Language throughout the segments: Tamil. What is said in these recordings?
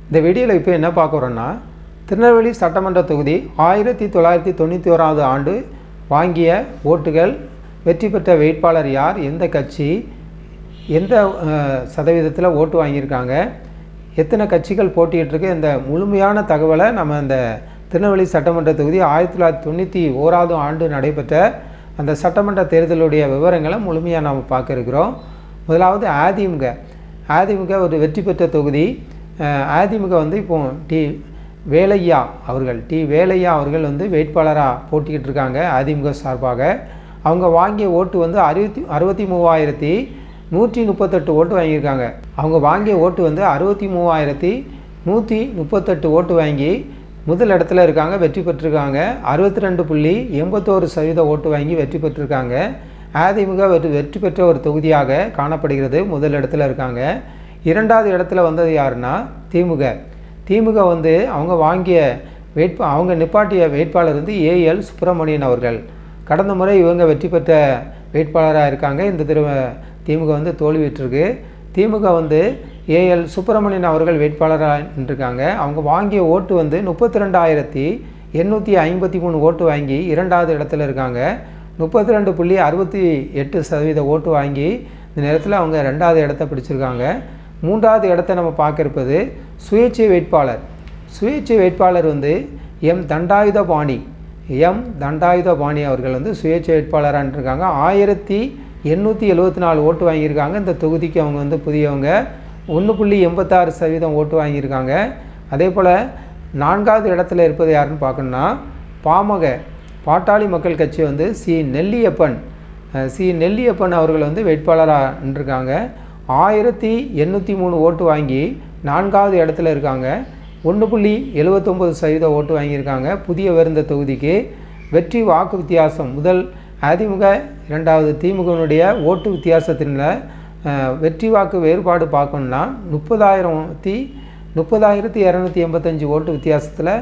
இந்த வீடியோவில் இப்போ என்ன பார்க்க போகிறோன்னா, திருநெல்வேலி சட்டமன்ற தொகுதி 1991ஆவது ஆண்டு வாங்கிய ஓட்டுகள், வெற்றி பெற்ற வேட்பாளர் யார், எந்த கட்சி, எந்த சதவீதத்தில் ஓட்டு வாங்கியிருக்காங்க, எத்தனை கட்சிகள் போட்டியிட்டிருக்கு, இந்த முழுமையான தகவலை நம்ம இந்த திருநெல்வேலி சட்டமன்ற தொகுதி 1991ஆவது ஆண்டு நடைபெற்ற அந்த சட்டமன்ற தேர்தலுடைய விவரங்களை முழுமையாக நாம் பார்க்க இருக்கிறோம். முதலாவது அதிமுக ஒரு வெற்றி பெற்ற தொகுதி. அதிமுக வந்து இப்போ வேலையா அவர்கள் வந்து வேட்பாளராக போட்டிக்கிட்டு இருக்காங்க. அதிமுக சார்பாக அவங்க வாங்கிய ஓட்டு வந்து 63,138 ஓட்டு வாங்கியிருக்காங்க. அவங்க வாங்கிய ஓட்டு வந்து 63,138 ஓட்டு வாங்கி முதல் இடத்துல இருக்காங்க, வெற்றி பெற்றிருக்காங்க. 62.81% ஓட்டு வாங்கி வெற்றி பெற்றிருக்காங்க. அதிமுக வெற்றி பெற்ற ஒரு தொகுதியாக காணப்படுகிறது, முதல் இடத்துல இருக்காங்க. இரண்டாவது இடத்துல வந்தது யாருன்னா திமுக வந்து அவங்க வாங்கிய அவங்க நிப்பாட்டிய வேட்பாளர் வந்து ஏஎல் சுப்பிரமணியன் அவர்கள். கடந்த முறை இவங்க வெற்றி பெற்ற வேட்பாளராக இருக்காங்க. இந்த திமுக வந்து தோல்வியுற்றிருக்கு. திமுக வந்து ஏஎல் சுப்பிரமணியன் அவர்கள் வேட்பாளராக இருக்காங்க. அவங்க வாங்கிய ஓட்டு வந்து 32,853 ஓட்டு வாங்கி இரண்டாவது இடத்துல இருக்காங்க. 32.68% ஓட்டு வாங்கி இந்த நேரத்தில் அவங்க ரெண்டாவது இடத்த பிடிச்சிருக்காங்க. மூன்றாவது இடத்த நம்ம பார்க்க இருப்பது சுயேட்சை வேட்பாளர் வந்து எம் தண்டாயுதபாணி அவர்கள் வந்து சுயேட்சை வேட்பாளராக இருக்காங்க. 1,874 ஓட்டு வாங்கியிருக்காங்க. இந்த தொகுதிக்கு அவங்க வந்து புதியவங்க. 1.86% ஓட்டு வாங்கியிருக்காங்க. அதே போல் நான்காவது இடத்துல இருப்பது யாருன்னு பார்க்கணுன்னா பாட்டாளி மக்கள் கட்சி வந்து சி நெல்லியப்பன் அவர்கள் வந்து வேட்பாளராக நின்றுருக்காங்க. 1,803 ஓட்டு வாங்கி நான்காவது இடத்துல இருக்காங்க. 1.79% ஓட்டு வாங்கியிருக்காங்க. புதியவர் இந்த தொகுதிக்கு. வெற்றி வாக்கு வித்தியாசம் முதல் அதிமுக, இரண்டாவது திமுகனுடைய ஓட்டு வித்தியாசத்தின் வெற்றி வாக்கு வேறுபாடு பார்க்கணுன்னா 30,285 ஓட்டு வித்தியாசத்தில்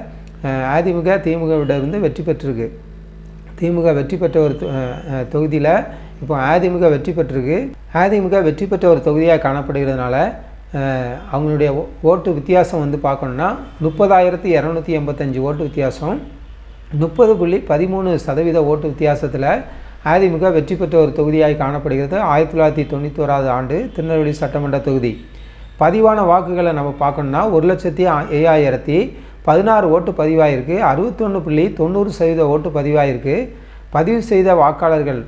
அதிமுக திமுகவிடமிருந்து வெற்றி பெற்றிருக்கு. திமுக வெற்றி பெற்ற ஒரு தொகுதியில் இப்போ அதிமுக வெற்றி பெற்றிருக்கு. அதிமுக வெற்றி பெற்ற ஒரு தொகுதியாக காணப்படுகிறதுனால அவங்களுடைய ஓட்டு வித்தியாசம் வந்து பார்க்கணுன்னா 30,285 ஓட்டு வித்தியாசம். 30.13% ஓட்டு வித்தியாசத்தில் அதிமுக வெற்றி பெற்ற ஒரு தொகுதியாக காணப்படுகிறது. 1991ஆவது ஆண்டு திருநெல்வேலி சட்டமன்ற தொகுதி. பதிவான வாக்குகளை நம்ம பார்க்கணுன்னா 1,05,016 ஓட்டு பதிவாயிருக்கு. 61.90% ஓட்டு பதிவாயிருக்கு. பதிவு செய்த வாக்காளர்கள்,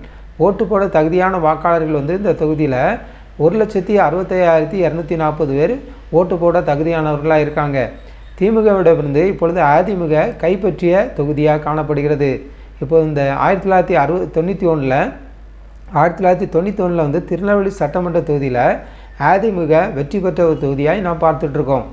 ஓட்டு போட தகுதியான வாக்காளர்கள் வந்து இந்த தொகுதியில் 1,65,240 பேர் ஓட்டு போட தகுதியானவர்களாக இருக்காங்க. திமுகவிடமிருந்து இப்பொழுது அதிமுக கைப்பற்றிய தொகுதியாக காணப்படுகிறது. இப்போது இந்த 1991 வந்து திருநெல்வேலி சட்டமன்ற தொகுதியில் அதிமுக வெற்றி பெற்ற ஒரு தொகுதியாக நாம் பார்த்துட்ருக்கோம்.